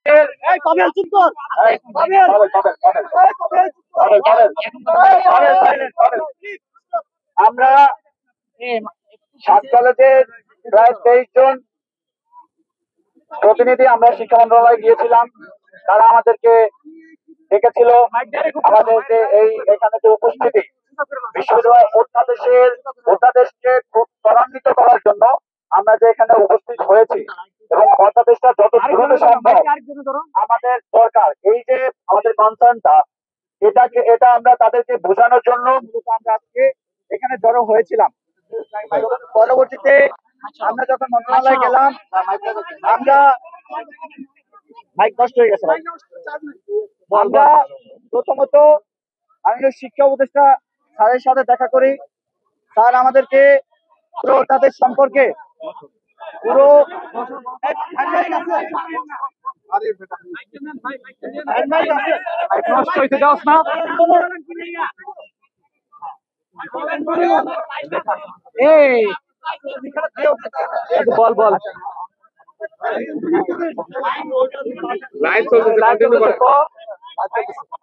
এই কবির চুপ কর। এই কবির আমরা সাত কলেজের প্রায় 23 জন প্রতিনিধি আমরা শিক্ষা মন্ত্রণালয়ে গিয়েছিলাম। তারা আমাদেরকে ডেকেছিল। আমাদের যে এখানে যে উপস্থিতি, বিশ্ববিদ্যালয় অধ্যাদেশকে খুব ত্বরান্বিত করার জন্য আমরা যে এখানে উপস্থিত হয়েছি এবং অধ্যাদেশটা যত দ্রুত সম্ভব আমাদের দরকার, এই যে আমাদের কনসার্নটা, এটা আমরা তাদেরকে বোঝানোর জন্য মূলত আমরা আজকে এখানে জড়ো হয়েছিলাম। পরবর্তীতে আমরা যখন মন্ত্রণালয়ে গেলাম, আমরা মাইক নষ্ট হয়ে গেছে ভাই। আমরা প্রথমত আমি শিক্ষা উপদেষ্টা স্যারের সাথে দেখা করি। স্যার আমাদেরকে পুরো তাদের সম্পর্কে পুরো নষ্ট হইতে দাও না। এই বল বল। লাইভ চলতেছে, কন্টিনিউ করো।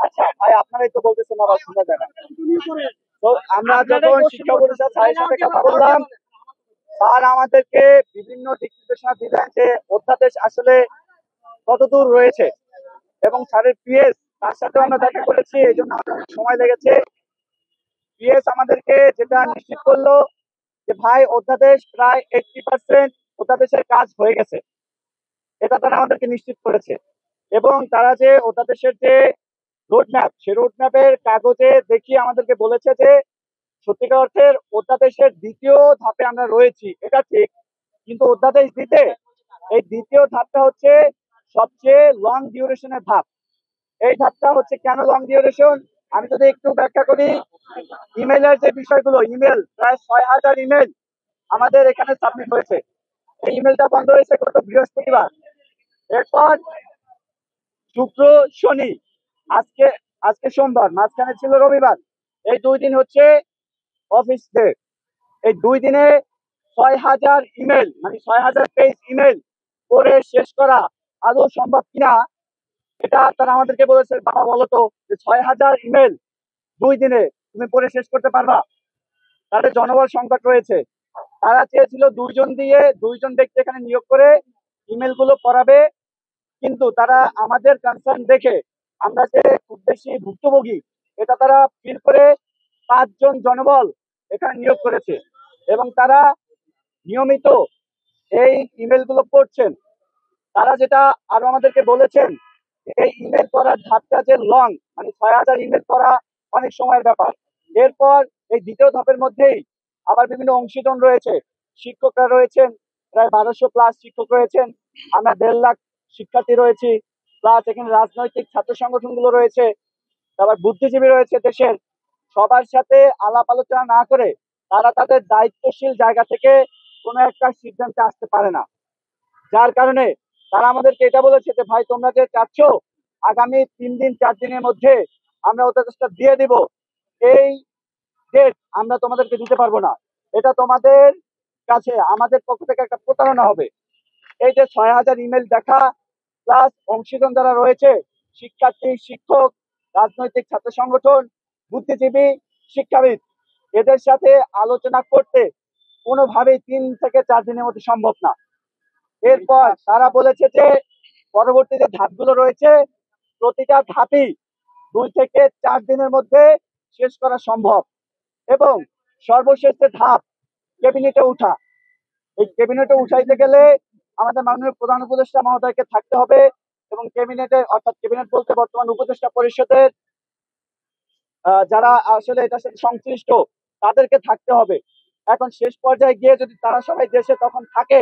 আচ্ছা ভাই, আপনারাই তো বলতেছেন আবার শোনা যায় না। তো আমরা যখন শিক্ষা উপদেষ্টা স্যারের সাথে কথা বললাম, স্যার আমাদেরকে বিভিন্ন দিক নির্দেশনা দিলেন যে অধ্যাদেশ আসলে কতদূর রয়েছে, এবং স্যারের পিএস তার সাথে আমরা দেখা করেছি, এই জন্য আমাদের সময় লেগেছে। পিএস আমাদেরকে যেটা নিশ্চিত করলো যে ভাই অধ্যাদেশ প্রায় 80% অধ্যাদেশের কাজ হয়ে গেছে, এটা তারা আমাদেরকে নিশ্চিত করেছে। এবং তারা যে অধ্যাদেশের যে রোডম্যাপ, সেই রোডম্যাপের কাগজে দেখিয়ে আমাদেরকে বলেছে যে সত্যিকার অর্থের অধ্যাদেশের দ্বিতীয় ধাপে আমরা রয়েছি, এটা ঠিক। কিন্তু অধ্যাদেশ দিতে এই দ্বিতীয় ধাপটা হচ্ছে সবচেয়ে লং ডিউরেশনের ধাপ। এই ধাপটা হচ্ছে কেন লং ডিউরেশন, আমি যদি একটু ব্যাখ্যা করি। ইমেলের যে বিষয়গুলো, ইমেল প্রায় 6000 ইমেল আমাদের এখানে সাবমিট হয়েছে। এই ইমেলটা বন্ধ হয়েছে গত বৃহস্পতিবার। এরপর শুক্র শনি, আজকে আজকে সোমবার, মাঝখানে ছিল রবিবার। এই 2 দিন হচ্ছে অফিস ডে। এই 2 দিনে 6000 ইমেল, মানে 6000 পেজ ইমেল পড়ে শেষ করা আদৌ সম্ভব কিনা, এটা তারা আমাদেরকে বলেছে। বাবা বলো তো যে 6000 ইমেল 2 দিনে তুমি পড়ে শেষ করতে পারবা? তাদের জনবল সংকট রয়েছে। তারা চেয়েছিল 2জন ব্যক্তি এখানে নিয়োগ করে ইমেল গুলো পড়াবে, কিন্তু তারা আমাদের কনসার্ন দেখে, আমরা যে খুব বেশি ভুক্তভোগী এটা তারা ফিল করে 5 জন জনবল এখানে নিয়োগ করেছে, এবং তারা নিয়মিত এই ইমেল গুলো পড়ছেন। তারা যেটা আরো আমাদেরকে বলেছেন, এই ইমেল পড়ার ধাপটা যে লং, মানে 6000 ইমেল পড়া অনেক সময়ের ব্যাপার। এরপর এই দ্বিতীয় ধাপের মধ্যেই আবার বিভিন্ন অংশীজন রয়েছে, শিক্ষকরা রয়েছেন, প্রায় 1200 প্লাস শিক্ষক রয়েছেন, আমরা 1.5 লাখ শিক্ষার্থী রয়েছি, প্লাস এখানে রাজনৈতিক ছাত্র সংগঠনগুলো রয়েছে, তারপর বুদ্ধিজীবী রয়েছে দেশের। সবার সাথে আলাপ আলোচনা না করে তারা তাদের দায়িত্বশীল জায়গা থেকে কোনো একটা সিদ্ধান্তে আসতে পারে না। যার কারণে তারা আমাদেরকে এটা বলেছে যে ভাই তোমরা যে চাচ্ছ আগামী 3 দিন 4 দিনের মধ্যে আমরা অধ্যাদেশটা দিয়ে দিব, এই ডেট আমরা তোমাদেরকে দিতে পারবো না। এটা তোমাদের কাছে আমাদের পক্ষ থেকে একটা প্রতারণা হবে। এই যে 6000 ইমেল দেখা, প্লাস অংশীজন যারা রয়েছে, শিক্ষার্থী, শিক্ষক, রাজনৈতিক ছাত্র সংগঠন, বুদ্ধিজীবী, শিক্ষাবিদ, এদের সাথে আলোচনা করতে কোনোভাবেই 3 থেকে 4 দিনের মধ্যে সম্ভব না। এরপর তারা বলেছে যে পরবর্তী যে ধাপগুলো রয়েছে প্রতিটা ধাপই 2 থেকে 4 দিনের মধ্যে শেষ করা সম্ভব। এবং সর্বশেষ যে ধাপ, ক্যাবিনেটে উঠা, এই ক্যাবিনেটে উঠাইতে গেলে আমাদের মাননীয় প্রধান উপদেষ্টা মহোদয়কে থাকতে হবে, এবং ক্যাবিনেটে, অর্থাৎ ক্যাবিনেট বলতে বর্তমান উপদেষ্টা পরিষদের যারা আসলে এটার সাথে সংশ্লিষ্ট তাদেরকে থাকতে হবে। এখন শেষ পর্যায়ে গিয়ে যদি তারা সবাই দেশে তখন থাকে,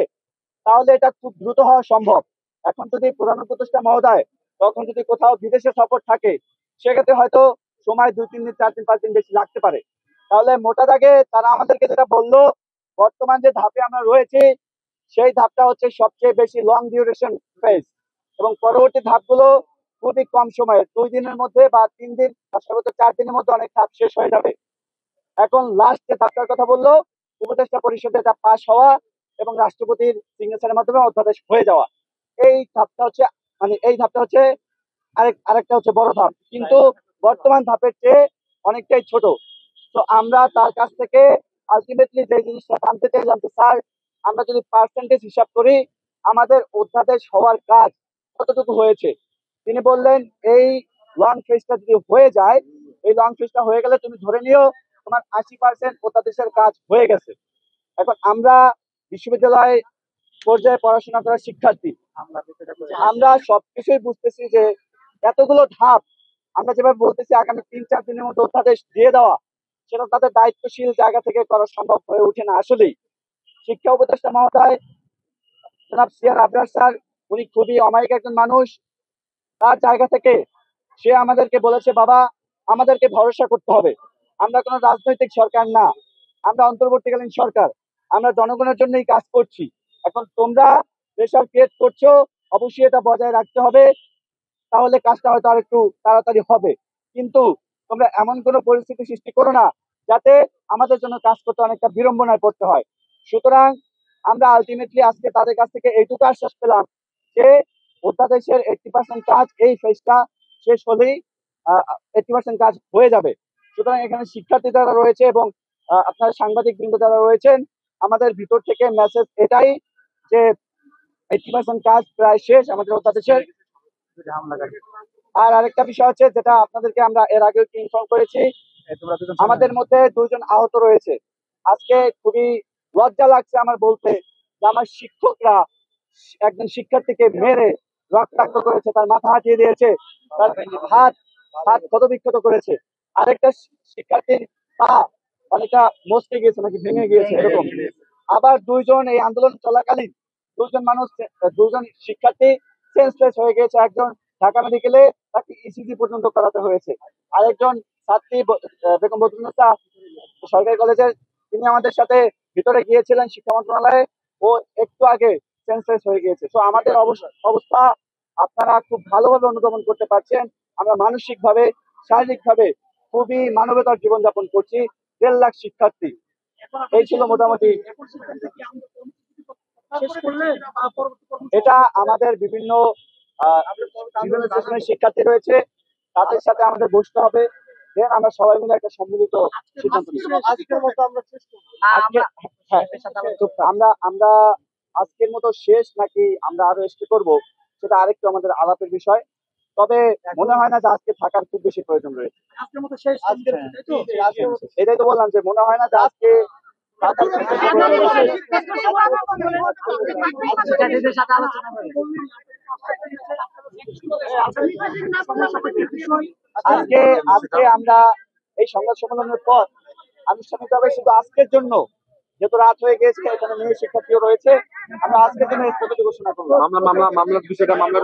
তাহলে এটা খুব দ্রুত হওয়া সম্ভব। এখন যদি প্রধান উপদেষ্টা মহোদয় তখন যদি কোথাও বিদেশে সফর থাকে, সেক্ষেত্রে হয়তো সময় 2-3 দিন 4 দিন 5 দিন বেশি লাগতে পারে। তাহলে মোটা দাগে তারা আমাদেরকে যেটা বললো, বর্তমান যে ধাপে আমরা রয়েছি সেই ধাপটা হচ্ছে সবচেয়ে বেশি লং ডিউরেশন ফেজ, এবং পরবর্তী ধাপগুলো খুবই কম সময়ে 2 দিনের মধ্যে বা 3 দিন বা সর্বোচ্চ 4 দিনের মধ্যে অনেক ধাপ শেষ হয়ে যাবে। এখন লাস্ট যে ধাপটার কথা বললো, উপদেষ্টা পরিষদে এটা পাস হওয়া এবং রাষ্ট্রপতির সিগনেচারের মাধ্যমে অধ্যাদেশ হয়ে যাওয়া, এই ধাপটা হচ্ছে মানে এই ধাপটা হচ্ছে আরেকটা হচ্ছে বড় ধাপ, কিন্তু বর্তমান ধাপের চেয়ে অনেকটাই ছোট। তো আমরা তার কাছ থেকে আলটিমেটলি যে জিনিসটা জানতে চাইলাম যে স্যার, আমরা যদি পার্সেন্টেজ হিসাব করি আমাদের অধ্যাদেশ হওয়ার কাজ কতটুকু হয়েছে। তিনি বললেন এই লং ফেজটা যদি হয়ে যায়, এই লং ফেজটা হয়ে গেলে তুমি ধরে নিও তোমার 80% অধ্যাদেশের কাজ হয়ে গেছে। এখন আমরা বিশ্ববিদ্যালয় পর্যায়ে পড়াশোনা করা শিক্ষার্থী, আমরা সবকিছুই বুঝতেছি যে এতগুলো ধাপ, আমরা যেভাবে বলতেছি আগামী 3-4 দিনের মধ্যে অধ্যাদেশ দিয়ে দেওয়া, সেটা তাদের দায়িত্বশীল জায়গা থেকে করা সম্ভব হয়ে ওঠে না। আসলেই শিক্ষা উপদেষ্টা মহোদয় জনাব সিআর আবরার স্যার, উনি খুবই অমায়িক একজন মানুষ। তার জায়গা থেকে সে আমাদেরকে বলেছে, বাবা আমাদেরকে ভরসা করতে হবে, আমরা কোনো রাজনৈতিক সরকার না, আমরা অন্তর্বর্তীকালীন সরকার, আমরা জনগণের জন্যই কাজ করছি। এখন তোমরা প্রেশার ক্রিয়েট করছো, অবশ্যই এটা বজায় রাখতে হবে, তাহলে কাজটা হয়তো আর একটু তাড়াতাড়ি হবে। কিন্তু তোমরা এমন কোনো পরিস্থিতি সৃষ্টি করো না যাতে আমাদের জন্য কাজ করতে অনেকটা বিড়ম্বনায় পড়তে হয়। সুতরাং আমরা আলটিমেটলি আজকে তাদের কাছ থেকে এইটুকু আশ্বাস পেলাম যে অধ্যাদেশের 80% কাজ এই ফেজটা শেষ হলেই 80% কাজ হয়ে যাবে। সুতরাং এখানে শিক্ষার্থী যারা রয়েছে এবং আপনার সাংবাদিক বৃন্দ যারা রয়েছেন, আমাদের ভিতর থেকে মেসেজ এটাই যে 80% কাজ প্রায় শেষ আমাদের অধ্যাদেশের। আর আরেকটা বিষয় হচ্ছে যেটা আপনাদেরকে আমরা এর আগেও ইনফর্ম করেছি, আমাদের মধ্যে 2 জন আহত রয়েছে। আজকে খুবই লজ্জা লাগছে আমার বলতে যে আমার শিক্ষকরা একজন শিক্ষার্থীকে মেরে রক্তাক্ত করেছে, তার মাথা হাতিয়ে দিয়েছে, তার হাত হাত ক্ষতবিক্ষত করেছে। আরেকটা শিক্ষার্থীর পা অনেকটা মচকে গিয়েছে, নাকি ভেঙে গিয়েছে এরকম। আবার 2 জন এই আন্দোলন চলাকালীন 2 জন শিক্ষার্থী সেন্সলেস হয়ে গিয়েছে। একজন ঢাকা মেডিকেলে, তাকে ইসিজি পর্যন্ত করাতে হয়েছে। আরেকজন ছাত্রী বেগম বদরুন্নেসা সরকারি কলেজের, তিনি আমাদের সাথে ভিতরে গিয়েছিলেন শিক্ষা মন্ত্রণালয়ে, ও একটু আগে সেন্সলেস হয়ে গিয়েছে। তো আমাদের অবস্থা আপনারা খুব ভালোভাবে অনুধাবন করতে পারছেন। আমরা মানসিক ভাবে, শারীরিক ভাবে খুবই মানবতার জীবনযাপন করছি। 1.5 লাখ শিক্ষার্থী, এই ছিল মোটামুটি। এটা আমাদের বিভিন্ন বিভিন্ন সেশনের শিক্ষার্থী রয়েছে, তাদের সাথে আমাদের বসতে হবে, দেন আমরা সবাই মিলে একটা সম্মিলিত সিদ্ধান্ত নিব। আজকের মতো আমরা শেষ করব। হ্যাঁ, আমরা আমরা আজকের মতো শেষ নাকি আমরা আরো স্টে করব, সেটা আরেকটু আমাদের আলাপের বিষয়। তবে মনে হয় না যে আজকে থাকার খুব বেশি প্রয়োজন রয়েছে। এটাই তো বললাম যে মনে হয় না যে আজকে থাকার খুব বেশি প্রয়োজন আজকে আজকে আমরা এই সংবাদ সম্মেলনের পর আনুষ্ঠানিকভাবে শুধু আজকের জন্য, যেহেতু রাত হয়ে গিয়েছে, এখানে মেয়ে শিক্ষার্থীও রয়েছে, আমরা আজকের জন্য স্থগিত ঘোষণা করবো। মামলার বিষয়টা মামলা